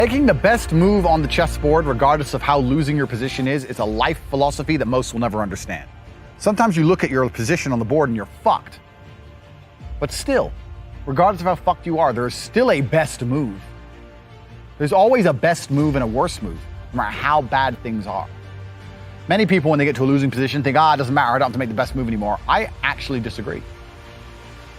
Making the best move on the chessboard, regardless of how losing your position is a life philosophy that most will never understand. Sometimes you look at your position on the board and you're fucked. But still, regardless of how fucked you are, there's still a best move. There's always a best move and a worse move, no matter how bad things are. Many people, when they get to a losing position, think, it doesn't matter, I don't have to make the best move anymore. I actually disagree.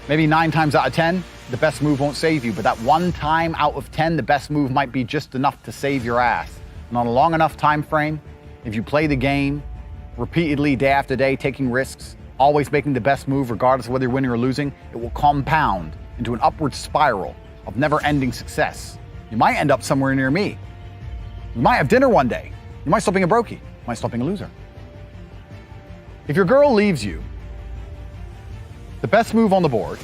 Maybe 9 times out of 10, the best move won't save you, but that 1 time out of 10, the best move might be just enough to save your ass. And on a long enough time frame, if you play the game repeatedly, day after day, taking risks, always making the best move regardless of whether you're winning or losing, it will compound into an upward spiral of never-ending success. You might end up somewhere near me. You might have dinner one day. You might stop being a brokey. You might stop being a loser. If your girl leaves you, the best move on the board,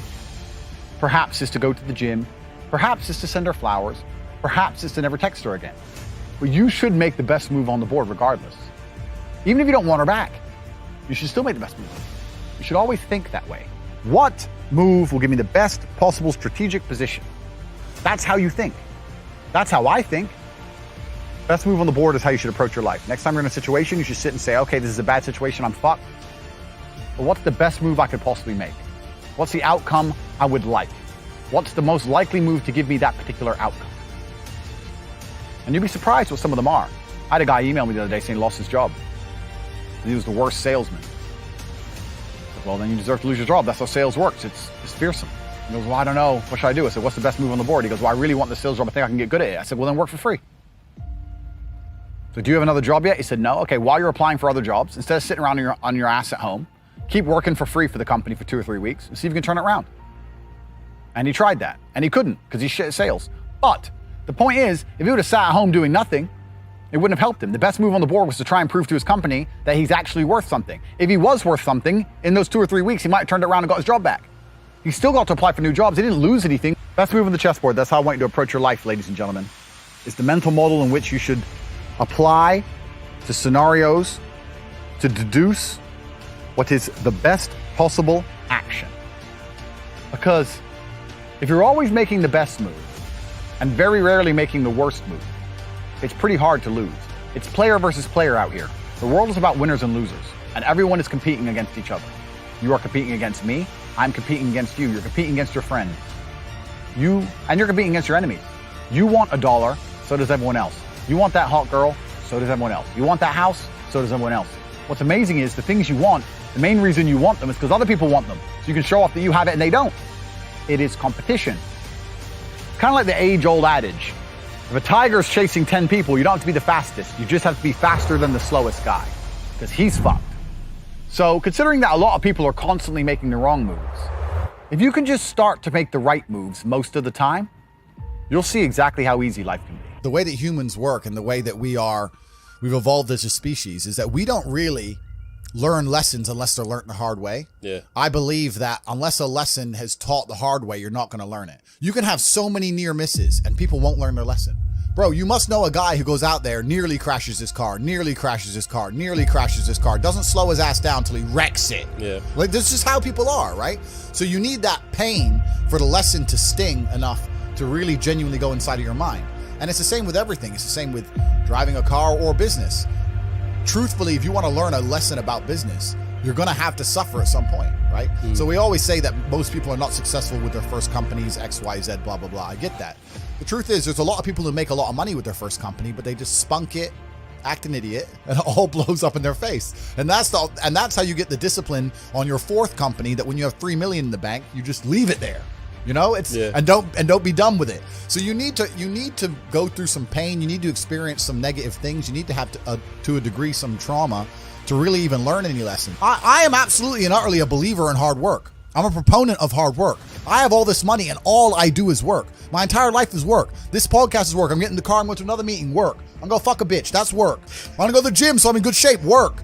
perhaps, is to go to the gym, perhaps is to send her flowers, perhaps is to never text her again. But you should make the best move on the board regardless. Even if you don't want her back, you should still make the best move. You should always think that way. What move will give me the best possible strategic position? That's how you think. That's how I think. Best move on the board is how you should approach your life. Next time you're in a situation, you should sit and say, okay, this is a bad situation, I'm fucked. But what's the best move I could possibly make? What's the outcome I would like? What's the most likely move to give me that particular outcome? And you'd be surprised what some of them are. I had a guy email me the other day saying he lost his job. And he was the worst salesman. I said, well, then you deserve to lose your job. That's how sales works. It's fearsome. He goes, well, I don't know. What should I do? I said, what's the best move on the board? He goes, well, I really want the sales job. I think I can get good at it. I said, well, then work for free. So do you have another job yet? He said, no. Okay, while you're applying for other jobs, instead of sitting around on your ass at home, keep working for free for the company for 2 or 3 weeks and see if you can turn it around. And he tried that, and he couldn't because he's shit at sales. But the point is, if he would have sat at home doing nothing, it wouldn't have helped him. The best move on the board was to try and prove to his company that he's actually worth something. If he was worth something, in those 2 or 3 weeks, he might have turned it around and got his job back. He still got to apply for new jobs. He didn't lose anything. Best move on the chessboard, that's how I want you to approach your life, ladies and gentlemen. It's the mental model in which you should apply to scenarios to deduce what is the best possible action. Because if you're always making the best move and very rarely making the worst move, it's pretty hard to lose. It's player versus player out here. The world is about winners and losers, and everyone is competing against each other. You are competing against me, I'm competing against you, you're competing against your friend. You're competing against your enemies. You want $1, so does everyone else. You want that hot girl, so does everyone else. You want that house, so does everyone else. What's amazing is the things you want, the main reason you want them is because other people want them. So you can show off that you have it and they don't. It is competition. It's kind of like the age-old adage. If a tiger's chasing 10 people, you don't have to be the fastest. You just have to be faster than the slowest guy because he's fucked. So considering that a lot of people are constantly making the wrong moves, if you can just start to make the right moves most of the time, you'll see exactly how easy life can be. The way that humans work and the way that we've evolved as a species is that we don't really learn lessons unless they're learned the hard way. Yeah. I believe that unless a lesson has taught the hard way, you're not going to learn it. You can have so many near misses and people won't learn their lesson. Bro, you must know a guy who goes out there, nearly crashes his car, doesn't slow his ass down till he wrecks it. Yeah. Like, this is how people are, right? So you need that pain for the lesson to sting enough to really genuinely go inside of your mind. And it's the same with everything. It's the same with driving a car or business. Truthfully, if you want to learn a lesson about business, you're going to have to suffer at some point, right? So we always say that most people are not successful with their first companies, X, Y, Z, blah, blah, blah. I get that. The truth is there's a lot of people who make a lot of money with their first company, but they just spunk it, act an idiot, and it all blows up in their face. And that's how you get the discipline on your fourth company, that when you have 3 million in the bank, you just leave it there. You know, and don't be done with it. So you need to go through some pain. You need to experience some negative things. You need to have to a degree some trauma to really even learn any lesson. I am absolutely and utterly a believer in hard work. I'm a proponent of hard work. I have all this money and all I do is work. My entire life is work. This podcast is work. I'm getting in the car, I'm going to another meeting, work. I'm going to fuck a bitch, that's work. I'm going to go to the gym so I'm in good shape, work.